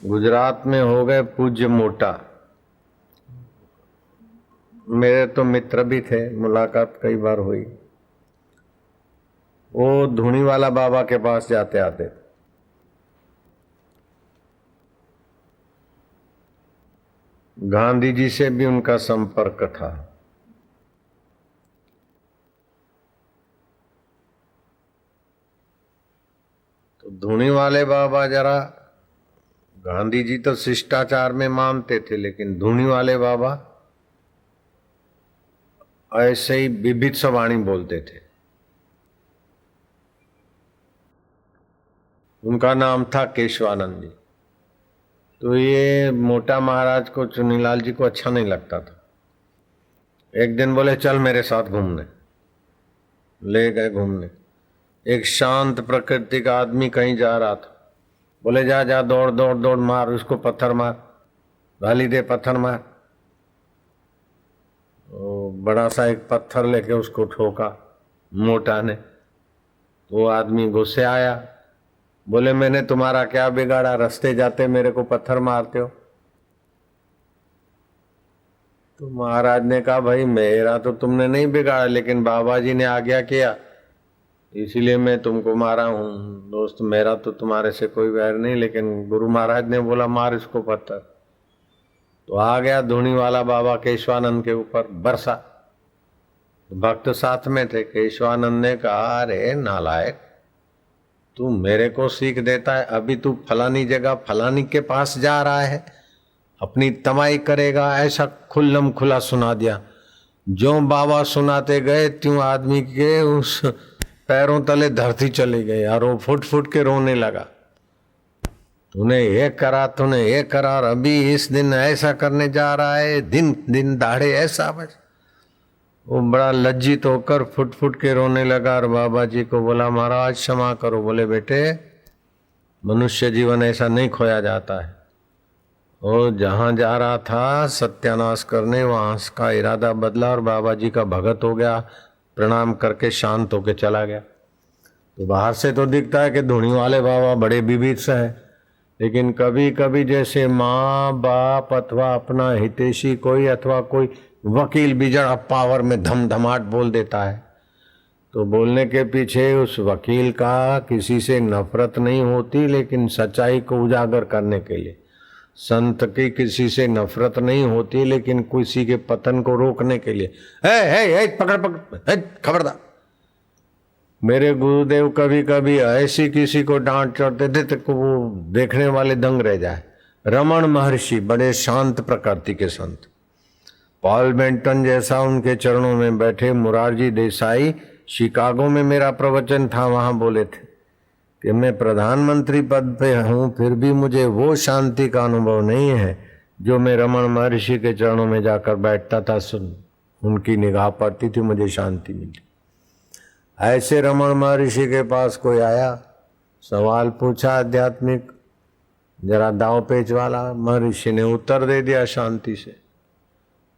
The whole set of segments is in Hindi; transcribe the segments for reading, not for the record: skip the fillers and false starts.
गुजरात में हो गए पूज्य मोटा। मेरे तो मित्र भी थे, मुलाकात कई बार हुई। वो धूनी वाला बाबा के पास जाते आते। गांधी जी से भी उनका संपर्क था। तो धूनी वाले बाबा जरा, गांधी जी तो शिष्टाचार में मानते थे, लेकिन धूनी वाले बाबा ऐसे ही विभिन्न वाणी बोलते थे। उनका नाम था केशवानंद जी। तो ये मोटा महाराज को, चुनीलाल जी को अच्छा नहीं लगता था। एक दिन बोले चल मेरे साथ घूमने, ले गए घूमने। एक शांत प्रकृति का आदमी कहीं जा रहा था, बोले जा जा, दौड़ दौड़ दौड़, मार उसको, पत्थर मार, गाली दे, पत्थर मार। बड़ा सा एक पत्थर लेके उसको ठोका मोटा ने। तो वो आदमी गुस्से आया, बोले मैंने तुम्हारा क्या बिगाड़ा, रास्ते जाते मेरे को पत्थर मारते हो। तो महाराज ने कहा भाई मेरा तो तुमने नहीं बिगाड़ा, लेकिन बाबा जी ने आज्ञा किया इसीलिए मैं तुमको मारा हूं। दोस्त मेरा तो तुम्हारे से कोई वैर नहीं, लेकिन गुरु महाराज ने बोला मार इसको पत्थर। तो आ गया धूनी वाला बाबा केशवानंद के ऊपर, बरसा। भक्त साथ में थे। केशवानंद ने कहा अरे नालायक, तू मेरे को सीख देता है, अभी तू फलानी जगह फलानी के पास जा रहा है, अपनी तमाई करेगा, ऐसा खुल्लम खुला सुना दिया। जो बाबा सुनाते गए त्यों आदमी के उस पैरों तले धरती चली गई और वो फुट फुट के रोने लगा। तूने ये करा, तूने ये करा, और अभी इस दिन ऐसा करने जा रहा है, दिन दिन दाढ़े ऐसा। बस वो बड़ा लज्जित होकर फुट फुट के रोने लगा और बाबा जी को बोला महाराज क्षमा करो। बोले बेटे मनुष्य जीवन ऐसा नहीं खोया जाता है। वो जहाँ जा रहा था सत्यानाश करने, वहाँ का इरादा बदला और बाबा जी का भगत हो गया, प्रणाम करके शांत होके चला गया। तो बाहर से तो दिखता है कि धूनी वाले बाबा बड़े विविध से है, लेकिन कभी कभी जैसे माँ बाप अथवा अपना हितैषी कोई अथवा कोई वकील बिजड़ पावर में धमधमाट बोल देता है, तो बोलने के पीछे उस वकील का किसी से नफरत नहीं होती, लेकिन सच्चाई को उजागर करने के लिए। संत की किसी से नफरत नहीं होती, लेकिन किसी के पतन को रोकने के लिए। पकड़ पकड़, खबरदार। मेरे गुरुदेव कभी कभी ऐसी किसी को डांट चढ़ते थे तो वो देखने वाले दंग रह जाए। रमण महर्षि बड़े शांत प्रकृति के संत, पॉल बेंटन जैसा उनके चरणों में बैठे। मुरारजी देसाई शिकागो में मेरा प्रवचन था, वहां बोले थे कि मैं प्रधानमंत्री पद पे हूं, फिर भी मुझे वो शांति का अनुभव नहीं है जो मैं रमण महर्षि के चरणों में जाकर बैठता था। सुन, उनकी निगाह पड़ती थी, मुझे शांति मिलती। ऐसे रमण महर्षि के पास कोई आया, सवाल पूछा आध्यात्मिक, जरा दाव पेच वाला, महर्षि ने उत्तर दे दिया शांति से।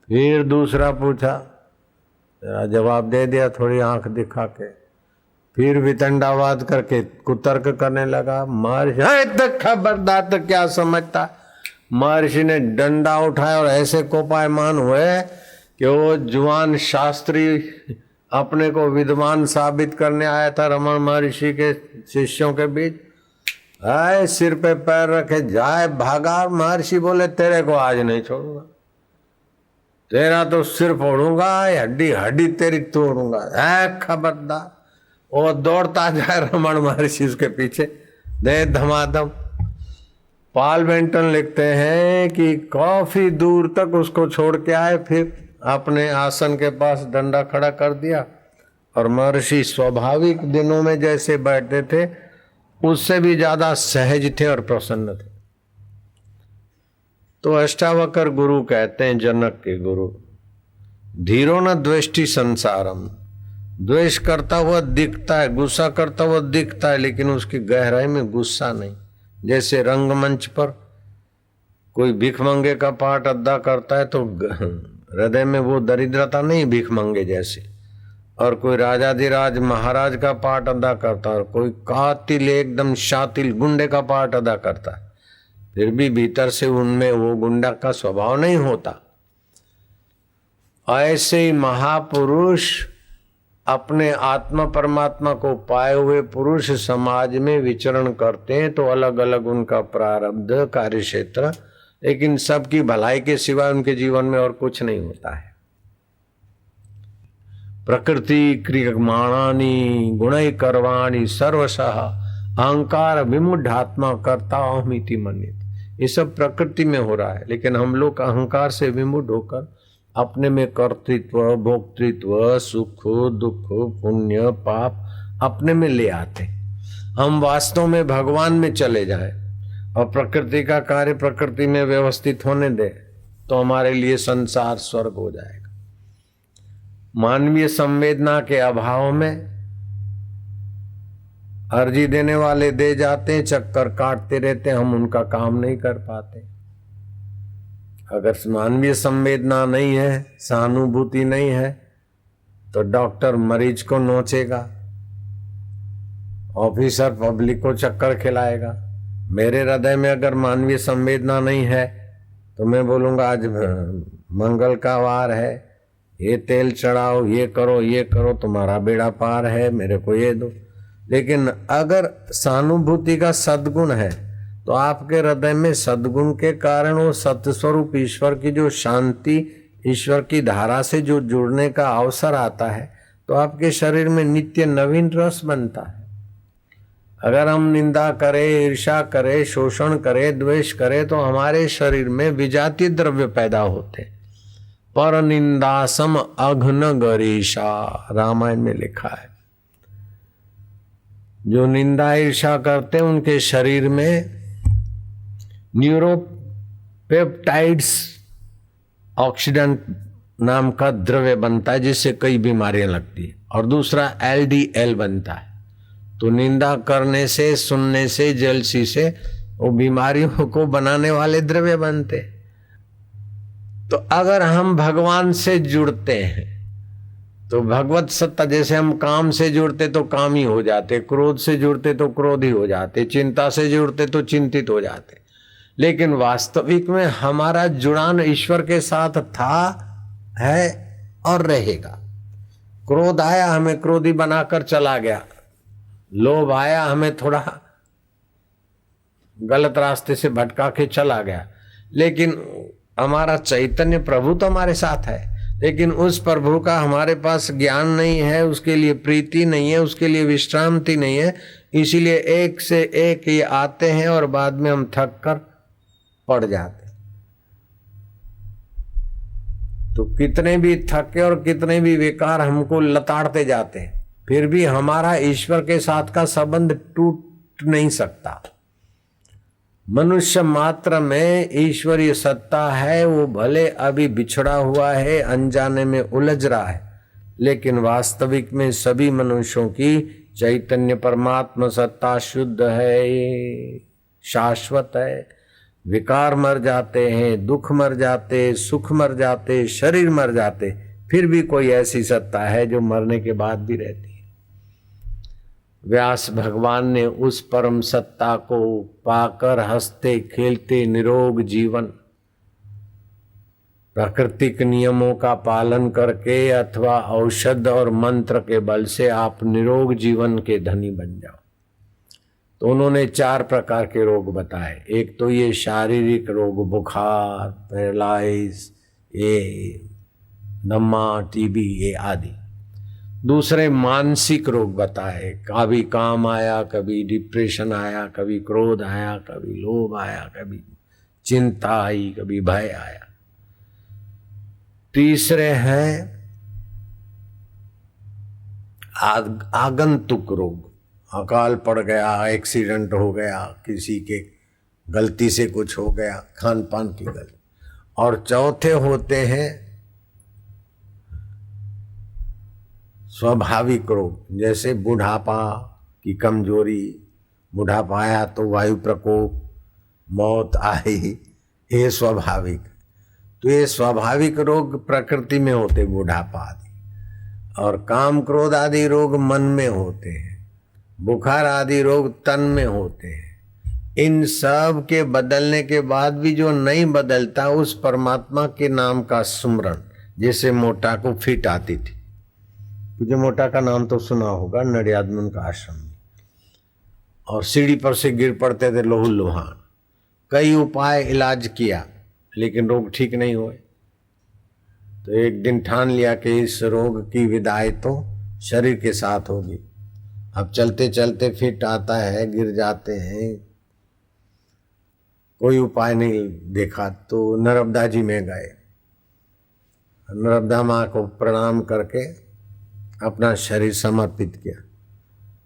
फिर दूसरा पूछा, जरा जवाब दे दिया थोड़ी आंख दिखा के। फिर वितंडावाद करके कुतर्क करने लगा। महर्षि तो खबरदार, तो क्या समझता। महर्षि ने डंडा उठाया और ऐसे कोपायमान हुए कि वो जुआन शास्त्री अपने को विद्वान साबित करने आया था रमण महर्षि के शिष्यों के बीच, आए सिर पे पैर रखे जाए भागा। महर्षि बोले तेरे को आज नहीं छोड़ूंगा, तेरा तो सिर फोड़ूंगा, हड्डी हड्डी तेरी तोड़ूंगा, है खबरदार। वो दौड़ता जाए रमण महर्षि उसके पीछे, दे धमाधम। पॉल बेंटन लिखते हैं कि काफी दूर तक उसको छोड़ के आए, फिर अपने आसन के पास डंडा खड़ा कर दिया और महर्षि स्वाभाविक दिनों में जैसे बैठते थे उससे भी ज्यादा सहज थे और प्रसन्न थे। तो अष्टावक्र गुरु कहते हैं, जनक के गुरु, धीरो न द्वेष्टि संसारम। द्वेष करता हुआ दिखता है, गुस्सा करता हुआ दिखता है, लेकिन उसकी गहराई में गुस्सा नहीं। जैसे रंगमंच पर कोई भिख मंगे का पाठ अदा करता है तो हृदय में वो दरिद्रता नहीं भिख मंगे जैसे, और कोई राजाधिराज महाराज का पाठ अदा करता है, और कोई कातिल एकदम शातिल गुंडे का पाठ अदा करता है। फिर भी भीतर से उनमें वो गुंडा का स्वभाव नहीं होता। ऐसे ही महापुरुष अपने आत्मा परमात्मा को पाए हुए पुरुष समाज में विचरण करते हैं तो अलग अलग उनका प्रारब्ध कार्य क्षेत्र, लेकिन सबकी भलाई के सिवाय उनके जीवन में और कुछ नहीं होता है। प्रकृति क्रियमाणानि गुणै कर्वाणि सर्वशः अहंकार विमुढ़ात्मा कर्ता अहमिति मन्यते। ये सब प्रकृति में हो रहा है, लेकिन हम लोग अहंकार से विमुढ़ होकर अपने में कर्तृत्व, भोक्तृत्व, सुख दुख, पुण्य पाप अपने में ले आते। हम वास्तव में भगवान में चले जाए और प्रकृति का कार्य प्रकृति में व्यवस्थित होने दे तो हमारे लिए संसार स्वर्ग हो जाएगा। मानवीय संवेदना के अभाव में अर्जी देने वाले दे जाते हैं, चक्कर काटते रहते, हम उनका काम नहीं कर पाते। अगर मानवीय संवेदना नहीं है, सहानुभूति नहीं है, तो डॉक्टर मरीज को नोचेगा, ऑफिसर पब्लिक को चक्कर खिलाएगा। मेरे हृदय में अगर मानवीय संवेदना नहीं है तो मैं बोलूंगा आज मंगल का वार है, ये तेल चढ़ाओ, ये करो, तुम्हारा बेड़ा पार है, मेरे को ये दो। लेकिन अगर सहानुभूति का सद्गुण है तो आपके हृदय में सद्गुण के कारण वो सत्य स्वरूप ईश्वर की जो शांति, ईश्वर की धारा से जो जुड़ने का अवसर आता है तो आपके शरीर में नित्य नवीन रस बनता है। अगर हम निंदा करें, ईर्ष्या करें, शोषण करें, द्वेष करें तो हमारे शरीर में विजातीय द्रव्य पैदा होते। पर निंदा सम अघ्न गरीषा, रामायण में लिखा है। जो निंदा ईर्ष्या करते हैं उनके शरीर में न्यूरोपेप्टाइड्स ऑक्सीडेंट नाम का द्रव्य बनता है जिससे कई बीमारियां लगती है, और दूसरा LDL बनता है। तो निंदा करने से, सुनने से, जलसी से वो बीमारियों को बनाने वाले द्रव्य बनते। तो अगर हम भगवान से जुड़ते हैं तो भगवत सत्ता, जैसे हम काम से जुड़ते तो काम ही हो जाते, क्रोध से जुड़ते तो क्रोध ही हो जाते, चिंता से जुड़ते तो चिंतित हो जाते। लेकिन वास्तविक में हमारा जुड़ान ईश्वर के साथ था, है और रहेगा। क्रोध आया, हमें क्रोधी बनाकर चला गया, लोभ आया, हमें थोड़ा गलत रास्ते से भटका के चला गया, लेकिन हमारा चैतन्य प्रभु तो हमारे साथ है। लेकिन उस प्रभु का हमारे पास ज्ञान नहीं है, उसके लिए प्रीति नहीं है, उसके लिए विश्रांति नहीं है, इसीलिए एक से एक ये आते हैं और बाद में हम थक कर पड़ जाते। तो कितने भी थके और कितने भी विकार हमको लताड़ते जाते, फिर भी हमारा ईश्वर के साथ का संबंध टूट नहीं सकता। मनुष्य मात्र में ईश्वरीय सत्ता है, वो भले अभी बिछड़ा हुआ है, अनजाने में उलझ रहा है, लेकिन वास्तविक में सभी मनुष्यों की चैतन्य परमात्मा सत्ता शुद्ध है, शाश्वत है। विकार मर जाते हैं, दुख मर जाते, सुख मर जाते, शरीर मर जाते, फिर भी कोई ऐसी सत्ता है जो मरने के बाद भी रहती है। व्यास भगवान ने उस परम सत्ता को पाकर हंसते खेलते निरोग जीवन, प्राकृतिक नियमों का पालन करके अथवा औषध और मंत्र के बल से आप निरोग जीवन के धनी बन जाओ। तो उन्होंने 4 प्रकार के रोग बताए। एक तो ये शारीरिक रोग, बुखार, पैरालाइज, ये दम्मा, टीबी, ये आदि। दूसरे मानसिक रोग बताए, कभी काम आया, कभी डिप्रेशन आया, कभी क्रोध आया, कभी लोभ आया, कभी चिंता आई, कभी भय आया। तीसरे हैं आगंतुक रोग, अकाल पड़ गया, एक्सीडेंट हो गया, किसी के गलती से कुछ हो गया, खान पान की गलती। और चौथे होते हैं स्वाभाविक रोग, जैसे बुढ़ापा की कमजोरी, बुढ़ापा आया तो वायु प्रकोप, मौत आई, ये स्वाभाविक। तो ये स्वाभाविक रोग प्रकृति में होते, बुढ़ापा आदि। और काम क्रोध आदि रोग मन में होते हैं, बुखार आदि रोग तन में होते हैं, इन सब के बदलने के बाद भी जो नहीं बदलता, उस परमात्मा के नाम का सुमरण, जैसे मोटा को फिट आती थी। तुझे मोटा का नाम तो सुना होगा, नडियाद में उनका आश्रम में, और सीढ़ी पर से गिर पड़ते थे लोहू लुहान। कई उपाय इलाज किया लेकिन रोग ठीक नहीं हुए। तो एक दिन ठान लिया कि इस रोग की विदाई तो शरीर के साथ होगी। अब चलते चलते फिट आता है, गिर जाते हैं, कोई उपाय नहीं देखा तो नर्मदा जी में गए। नर्मदा माँ को प्रणाम करके अपना शरीर समर्पित किया।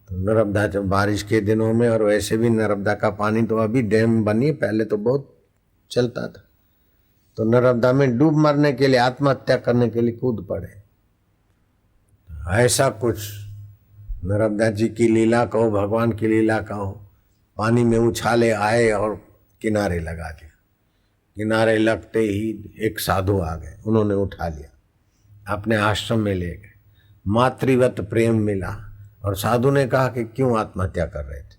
तो नर्मदा जब बारिश के दिनों में, और वैसे भी नर्मदा का पानी तो अभी डैम बनी, पहले तो बहुत चलता था, तो नर्मदा में डूब मरने के लिए, आत्महत्या करने के लिए कूद पड़े। ऐसा कुछ नर्मदा जी की लीला कहो, भगवान की लीला कहो, पानी में उछाले आए और किनारे लगा दिया। किनारे लगते ही एक साधु आ गए, उन्होंने उठा लिया, अपने आश्रम में ले गए। मातृवत प्रेम मिला। और साधु ने कहा कि क्यों आत्महत्या कर रहे थे?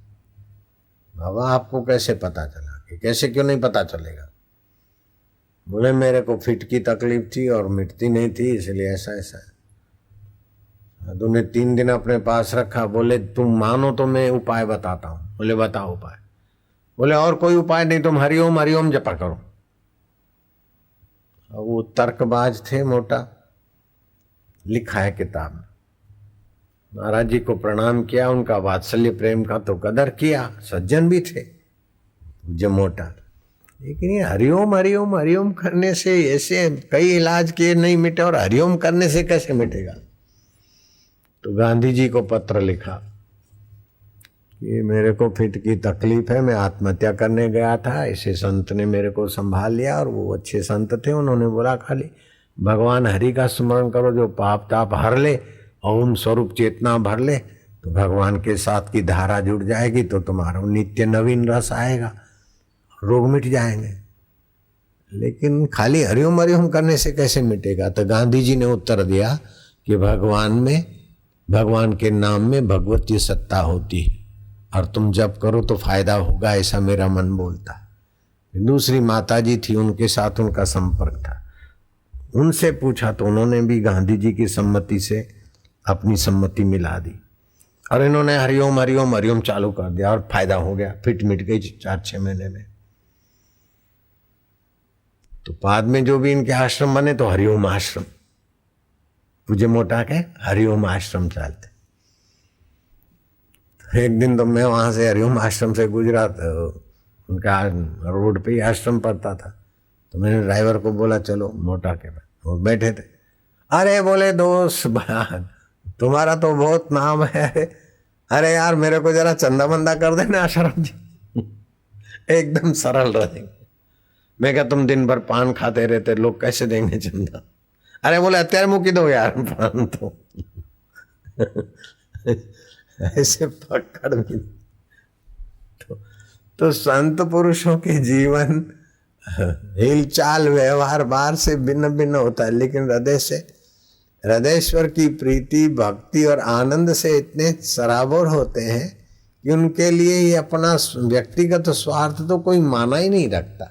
बाबा आपको कैसे पता चला? कि कैसे क्यों नहीं पता चलेगा? बोले मेरे को फिट की तकलीफ थी और मिटती नहीं थी, इसलिए ऐसा ऐसा है। साधु ने 3 दिन अपने पास रखा। बोले तुम मानो तो मैं उपाय बताता हूँ। बोले बताओ उपाय। बोले और कोई उपाय नहीं, तुम हरिओम हरिओम जपा करो। वो तर्कबाज थे, मोटा, लिखा है किताब में। महाराज जी को प्रणाम किया, उनका वात्सल्य प्रेम का तो कदर किया, सज्जन भी थे जो मोटा। लेकिन ये हरिओम हरिओम हरिओम करने से, ऐसे कई इलाज किए नहीं मिटे, और हरिओम करने से कैसे मिटेगा? तो गांधी जी को पत्र लिखा कि मेरे को फिट की तकलीफ है, मैं आत्महत्या करने गया था, इसे संत ने मेरे को संभाल लिया। और वो अच्छे संत थे, उन्होंने बोला खाली भगवान हरि का स्मरण करो, जो पाप ताप हर ले, ओम स्वरूप चेतना भर ले, तो भगवान के साथ की धारा जुड़ जाएगी, तो तुम्हारा नित्य नवीन रस आएगा, रोग मिट जाएंगे। लेकिन खाली हरिओम हरिओम करने से कैसे मिटेगा? तो गांधी जी ने उत्तर दिया कि भगवान के नाम में भगवती सत्ता होती है, और तुम जप करो तो फायदा होगा, ऐसा मेरा मन बोलता। दूसरी माता जी थी, उनके साथ उनका संपर्क था, उनसे पूछा तो उन्होंने भी गांधी जी की सम्मति से अपनी सम्मति मिला दी, और इन्होंने हरिओम हरिओम हरिओम चालू कर दिया, और फायदा हो गया, फिट मिट गई 4-6 महीने में। तो बाद में जो भी इनके आश्रम बने तो हरिओम आश्रम, पूज्य मोटा के हरिओम आश्रम चलते। एक दिन तो मैं वहां से हरिओम आश्रम से गुजरा, तो उनका रोड पे ही आश्रम पड़ता था। तो मैंने ड्राइवर को बोला चलो मोटा के पास, वो बैठे थे। अरे बोले दोस्त तुम्हारा तो बहुत नाम है, अरे यार मेरे को जरा चंदा बंदा कर देना आश्रम जी, एकदम सरल रहेंगे। मैं क्या तुम दिन भर पान खाते रहते, लोग कैसे देंगे चंदा? अरे बोले अत्यार मुकी दो यार पान तो ऐसे पकड़ भी। तो संत पुरुषों के जीवन हिलचाल व्यवहार बाहर से भिन्न भिन्न होता है, लेकिन हृदयेश्वर की प्रीति भक्ति और आनंद से इतने सराबोर होते हैं कि उनके लिए ये अपना व्यक्तिगत स्वार्थ तो कोई माना ही नहीं रखता।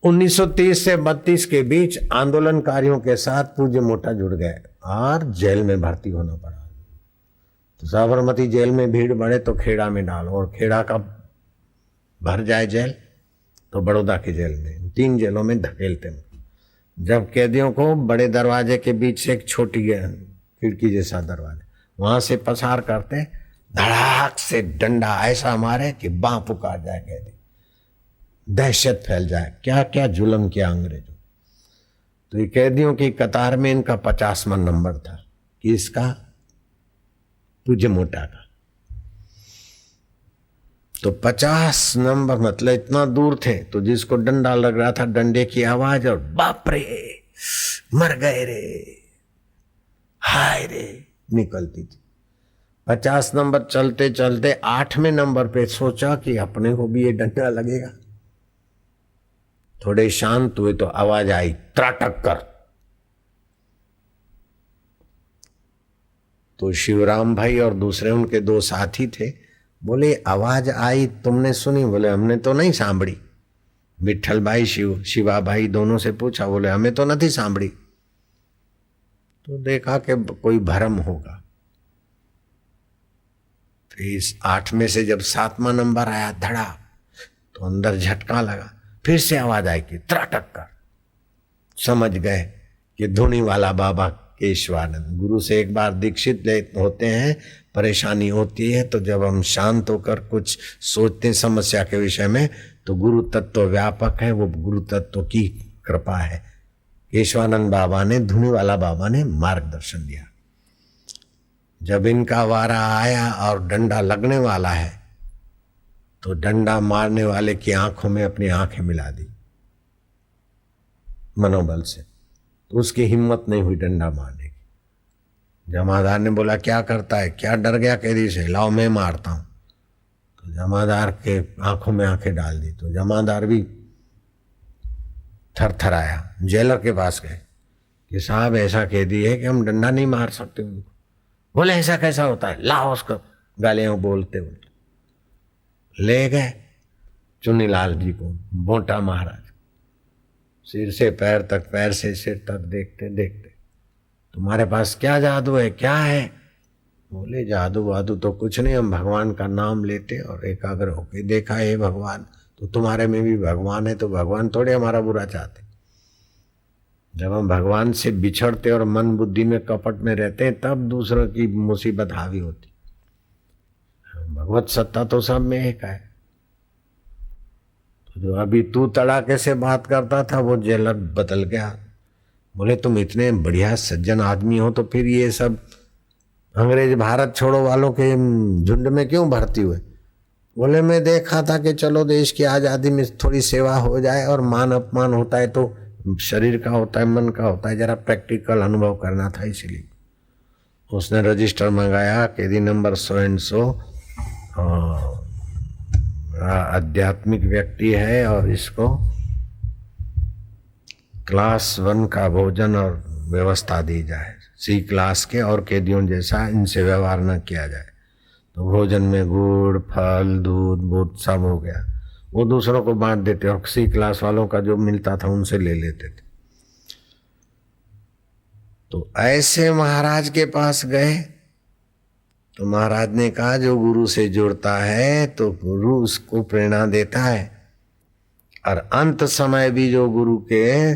1930 से 32 के बीच आंदोलनकारियों के साथ पूज्य मोटा जुड़ गए और जेल में भर्ती होना पड़ा। तो साबरमती जेल में भीड़ बढ़े तो खेड़ा में डालो, और खेड़ा का भर जाए जेल तो बड़ौदा की जेल में, 3 जेलों में धकेलते हैं। जब कैदियों को बड़े दरवाजे के बीच से एक छोटी खिड़की जैसा दरवाजा, वहां से पसार करते, धड़ाक से डंडा ऐसा मारे कि बाँ पुकार जाए कैदी, दहशत फैल जाए। क्या क्या जुल्म किया अंग्रेजों। तो ये कैदियों की कतार में इनका 50वां नंबर था, कि इसका पूज्य मोटा का। तो 50 नंबर मतलब इतना दूर थे, तो जिसको डंडा लग रहा था डंडे की आवाज और बाप रे मर गए रे हाय रे निकलती थी। 50 नंबर चलते चलते 8वें नंबर पे सोचा कि अपने को भी ये डंडा लगेगा। थोड़े शांत हुए तो आवाज आई त्राटक कर। तो शिवराम भाई और दूसरे उनके 2 साथी थे, बोले आवाज आई तुमने सुनी? बोले हमने तो नहीं सांभળી। विठ्ठलभाई शिवाभाई दोनों से पूछा, बोले हमें तो नहीं सांभળી। तो देखा कि कोई भ्रम होगा। तो इस 8 में से जब 7वां नंबर आया धड़ा, तो अंदर झटका लगा। फिर से आवाज आई कि त्राटक कर। समझ गए कि धुनी वाला बाबा केशवानंद। गुरु से एक बार दीक्षित होते हैं, परेशानी होती है, तो जब हम शांत होकर कुछ सोचते हैं समस्या के विषय में, तो गुरु तत्व व्यापक है, वो गुरु तत्व की कृपा है। केशवानंद बाबा ने, धुनी वाला बाबा ने मार्गदर्शन दिया। जब इनका वारा आया और डंडा लगने वाला है, तो डंडा मारने वाले की आंखों में अपनी आंखें मिला दी मनोबल से। तो उसकी हिम्मत नहीं हुई डंडा मारने की। जमादार ने बोला क्या करता है? क्या डर गया कैदी से? लाओ मैं मारता हूं। तो जमादार के आंखों में आंखें डाल दी। तो जमादार भी थरथराया। जेलर के पास गए कि साहब ऐसा कैदी है कि हम डंडा नहीं मार सकते उनको। बोले ऐसा कैसा होता है? लाओ उसको। गालियां बोलते हुए ले गए चुन्नीलाल जी को, मोटा महाराज, सिर से पैर तक, पैर से सिर तक, देखते देखते तुम्हारे पास क्या जादू है, क्या है? बोले जादू वादू तो कुछ नहीं, हम भगवान का नाम लेते और एकाग्र होके देखा है भगवान, तो तुम्हारे में भी भगवान है, तो भगवान थोड़े हमारा बुरा चाहते। जब हम भगवान से बिछड़ते और मन बुद्धि में कपट में रहते हैं, तब दूसरों की मुसीबत हावी होती। भगवत सत्ता तो सब में एक है। तो जो अभी तू तड़ाके से बात करता था, वो जेलर बदल गया। बोले तुम इतने बढ़िया सज्जन आदमी हो, तो फिर ये सब अंग्रेज भारत छोड़ो वालों के झुंड में क्यों भर्ती हुए? बोले मैं देखा था कि चलो देश की आज़ादी में थोड़ी सेवा हो जाए, और मान अपमान होता है तो शरीर का होता है, मन का होता है, जरा प्रैक्टिकल अनुभव करना था, इसलिए उसने रजिस्टर मंगाया, कैदी नंबर 100 आध्यात्मिक व्यक्ति है और इसको क्लास 1 का भोजन और व्यवस्था दी जाए, C क्लास के, और कैदियों जैसा इनसे व्यवहार न किया जाए। तो भोजन में गुड़, फल, दूध, बूट सब हो गया। वो दूसरों को बांट देते और C क्लास वालों का जो मिलता था उनसे ले लेते थे। तो ऐसे महाराज के पास गए, तो महाराज ने कहा जो गुरु से जुड़ता है तो गुरु उसको प्रेरणा देता है, और अंत समय भी जो गुरु के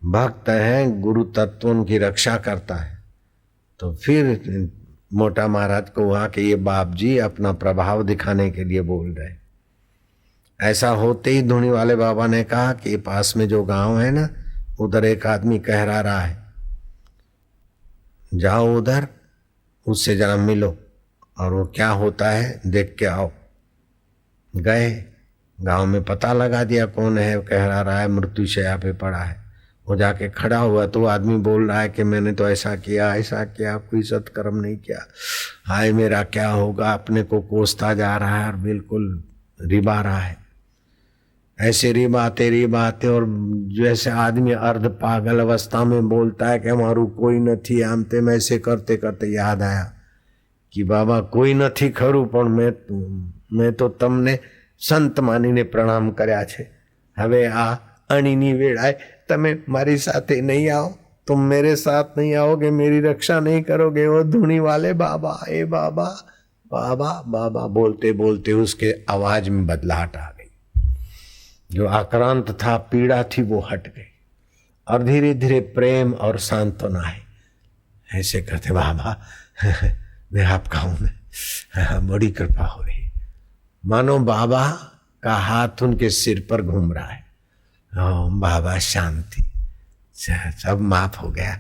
भक्त हैं, गुरु तत्व उनकी रक्षा करता है। तो फिर मोटा महाराज को हुआ कि ये बाप जी अपना प्रभाव दिखाने के लिए बोल रहे। ऐसा होते ही धुनी वाले बाबा ने कहा कि पास में जो गांव है ना, उधर एक आदमी कह रहा है, जाओ उधर, उससे जरा मिलो और वो क्या होता है देख के आओ। गए, गांव में पता लगा दिया कौन है, कह रहा है मृत्युशैया पे पड़ा है। वो जाके खड़ा हुआ तो आदमी बोल रहा है कि मैंने तो ऐसा किया, कोई सत्कर्म नहीं किया, हाय मेरा क्या होगा, अपने को कोसता जा रहा है और बिल्कुल रिबा रहा है। ऐसे रिबाते और जैसे आदमी अर्ध पागल अवस्था में बोलता है कि हमारू कोई नहीं, आम तेम ऐसे करते करते याद आया कि बाबा कोई नहीं खरू, पण मैं तो तमने संत मानीने प्रणाम કર્યા છે। હવે આ અણીની વેળાએ તમે મારી સાથે नहीं आओ, तुम मेरे साथ नहीं आओगे, मेरी रक्षा नहीं करोगे, वो धुनी वाले बाबा, ए बाबा बाबा बाबा बोलते बोलते उसके आवाज में बदलाहट आ गई। जो आक्रांत था, पीड़ा थी, वो हट गई और धीरे धीरे प्रेम और सांत्वना है। ऐसे कहते बाबा मैं आपका हूं, बड़ी कृपा हो रही। मानो बाबा का हाथ उनके सिर पर घूम रहा है। ओम बाबा शांति, सब माफ हो गया।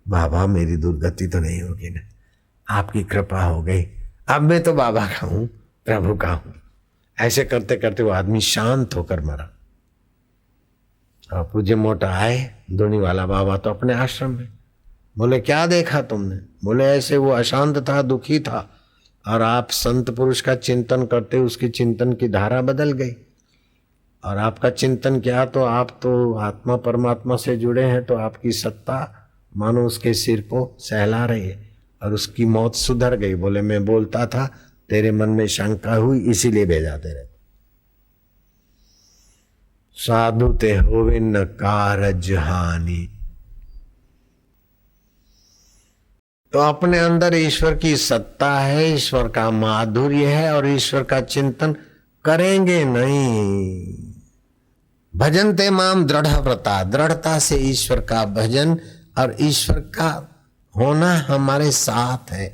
बाबा मेरी दुर्गति तो नहीं होगी ना, आपकी कृपा हो गई, अब मैं तो बाबा का हूं, प्रभु का हूं। ऐसे करते करते वो आदमी शांत होकर मरा। और पूज्य मोटा आए, धुनी वाला बाबा तो अपने आश्रम में। बोले क्या देखा तुमने? बोले ऐसे वो अशांत था, दुखी था, और आप संत पुरुष का चिंतन करते, उसकी चिंतन की धारा बदल गई। और आपका चिंतन क्या, तो आप तो आत्मा परमात्मा से जुड़े हैं, तो आपकी सत्ता मानो उसके सिर को सहला रही है और उसकी मौत सुधर गई। बोले मैं बोलता था तेरे मन में शंका हुई इसीलिए भेजा तेरे। साधु ते होवे न कारज हानि। तो अपने अंदर ईश्वर की सत्ता है, ईश्वर का माधुर्य है और ईश्वर का चिंतन करेंगे नहीं। भजनते माम दृढ़ व्रता, दृढ़ता से ईश्वर का भजन और ईश्वर का होना हमारे साथ है।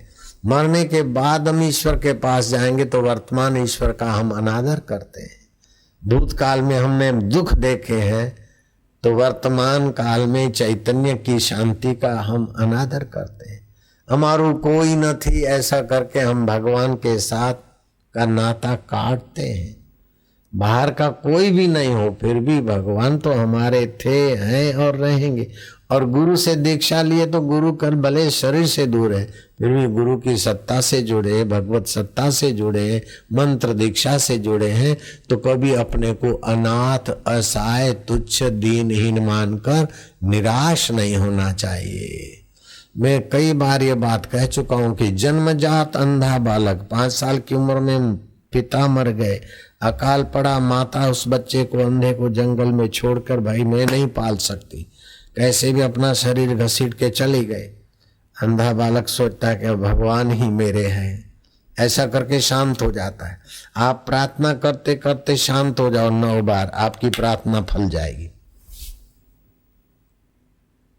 मरने के बाद हम ईश्वर के पास जाएंगे तो वर्तमान ईश्वर का हम अनादर करते हैं। भूतकाल में हमने दुख देखे हैं तो वर्तमान काल में चैतन्य की शांति का हम अनादर करते हैं। हमारू कोई न थी ऐसा करके हम भगवान के साथ का नाता काटते हैं। बाहर का कोई भी नहीं हो फिर भी भगवान तो हमारे थे, हैं और रहेंगे। और गुरु से दीक्षा लिए तो गुरु कल भले शरीर से दूर है फिर भी गुरु की सत्ता से जुड़े, भगवत सत्ता से जुड़े, मंत्र दीक्षा से जुड़े हैं। तो कभी अपने को अनाथ, असहाय, तुच्छ, दीनहीन मानकर निराश नहीं होना चाहिए। मैं कई बार ये बात कह चुका हूं कि जन्मजात अंधा बालक 5 साल की उम्र में पिता मर गए, अकाल पड़ा, माता उस बच्चे को अंधे को जंगल में छोड़कर भाई मैं नहीं पाल सकती, कैसे भी अपना शरीर घसीट के चली गए। अंधा बालक सोचता है कि भगवान ही मेरे हैं, ऐसा करके शांत हो जाता है। आप प्रार्थना करते करते शांत हो जाओ 9 बार, आपकी प्रार्थना फल जाएगी।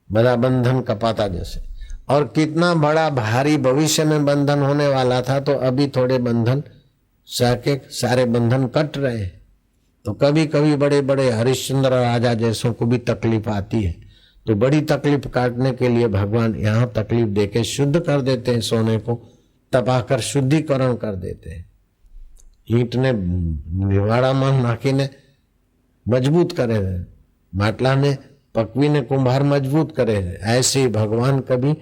बड़ा बंधन कपाता जैसे। और कितना बड़ा भारी भविष्य में बंधन होने वाला था तो अभी थोड़े बंधन साके सारे बंधन कट रहे हैं। तो कभी कभी बड़े बड़े हरिश्चंद्र राजा जैसों को भी तकलीफ आती है। तो बड़ी तकलीफ काटने के लिए भगवान यहाँ तकलीफ देके शुद्ध कर देते हैं। सोने को तपाकर शुद्धिकरण कर देते हैं। ईंट ने निवाड़ाમાં નાખીને मजबूत करे, માટલા ने पकवीने कुंभार मजबूत करे। ऐसे ही भगवान कभी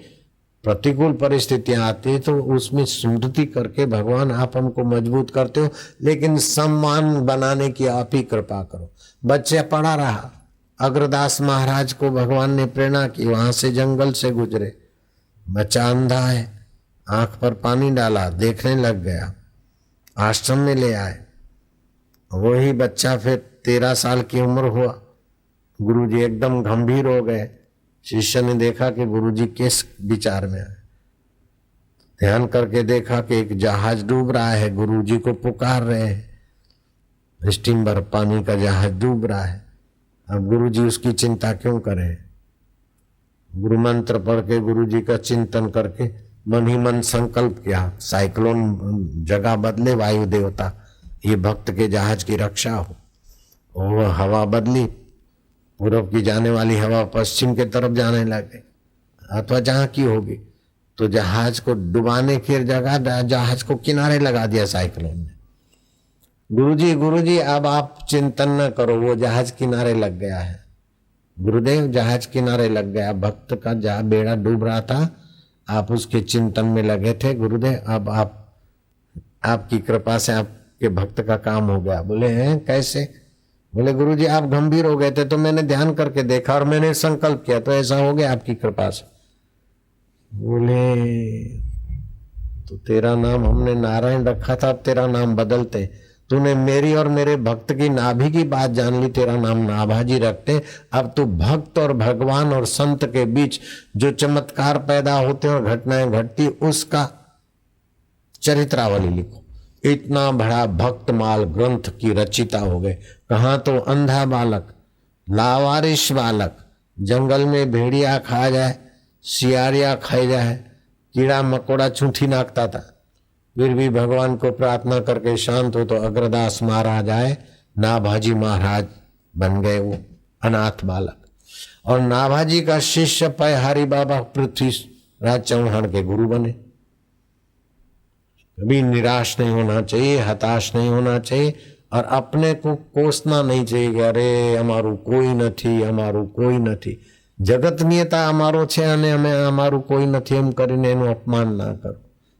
प्रतिकूल परिस्थितियां आती है तो उसमें स्मृति करके भगवान आप हमको मजबूत करते हो, लेकिन सम्मान बनाने की आप ही कृपा करो। बच्चे पड़ा रहा, अग्रदास महाराज को भगवान ने प्रेरणा की, वहां से जंगल से गुजरे, बच्चा अंधा है, आंख पर पानी डाला, देखने लग गया, आश्रम में ले आए। वही बच्चा फिर 13 साल की उम्र हुआ, गुरुजी एकदम गंभीर हो गए। शिष्य ने देखा कि गुरुजी किस विचार में है, ध्यान करके देखा कि एक जहाज डूब रहा है, गुरुजी को पुकार रहे हैं, स्टीमर पानी का जहाज डूब रहा है। अब गुरुजी उसकी चिंता क्यों करें। गुरु मंत्र पढ़ के गुरुजी का चिंतन करके मन ही मन संकल्प किया, साइक्लोन जगह बदले, वायु देवता ये भक्त के जहाज की रक्षा हो। वो हवा बदली, पूर्व की जाने वाली हवा पश्चिम के तरफ जाने लगे अथवा जहां की होगी, तो जहाज को डुबाने की जगह जहाज को किनारे लगा दिया साइक्लोन ने। गुरुजी अब आप चिंतन न करो, वो जहाज किनारे लग गया है। गुरुदेव जहाज किनारे लग गया, भक्त का जहां बेड़ा डूब रहा था, आप उसके चिंतन में लगे थे। गुरुदेव अब आपकी कृपा से आपके भक्त का काम हो गया। बोले हैं कैसे? बोले गुरुजी आप गंभीर हो गए थे तो मैंने ध्यान करके देखा और मैंने संकल्प किया तो ऐसा हो गया आपकी कृपा से। बोले तो तेरा नाम हमने नारायण रखा था, अब तेरा नाम बदलते। तूने मेरी और मेरे भक्त की नाभि की बात जान ली, तेरा नाम नाभाजी रखते। अब तू भक्त और भगवान और संत के बीच जो चमत्कार पैदा होते और घटनाएं घटती उसका चरित्रावली लिखो। इतना बड़ा भक्तमाल ग्रंथ की रचिता हो गए। कहाँ तो अंधा बालक, लावारिश बालक, जंगल में भेड़िया खा जाए, सियारिया खाई जाए, कीड़ा मकोड़ा छूठी नाकता था, फिर भी भगवान को प्रार्थना करके शांत हो। तो अग्रदास महाराज आए, नाभाजी महाराज बन गए वो अनाथ बालक। और नाभाजी का शिष्य पयहारी बाबा पृथ्वीराज चौहान के गुरु बने। कभी निराश नहीं होना चाहिए, हताश नहीं होना चाहिए और अपने को कोसना नहीं चाहिए कि अरे हमारू कोई નથી, हमारू कोई નથી। जगत नियता हमारो छे અને અમે हमारू कोई નથી એમ કરીને એનું અપમાન ના કરો।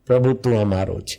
પ્રભુ તું અમારો છે।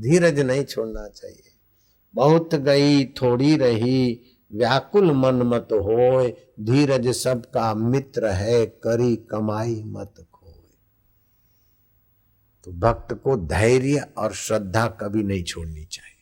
धीरज नहीं छोड़ना चाहिए। बहुत गई थोड़ी रही, व्याकुल मन मत होए, धीरज सबका मित्र है, करी कमाई मत खोए। तो भक्त को धैर्य और श्रद्धा कभी नहीं छोड़नी चाहिए।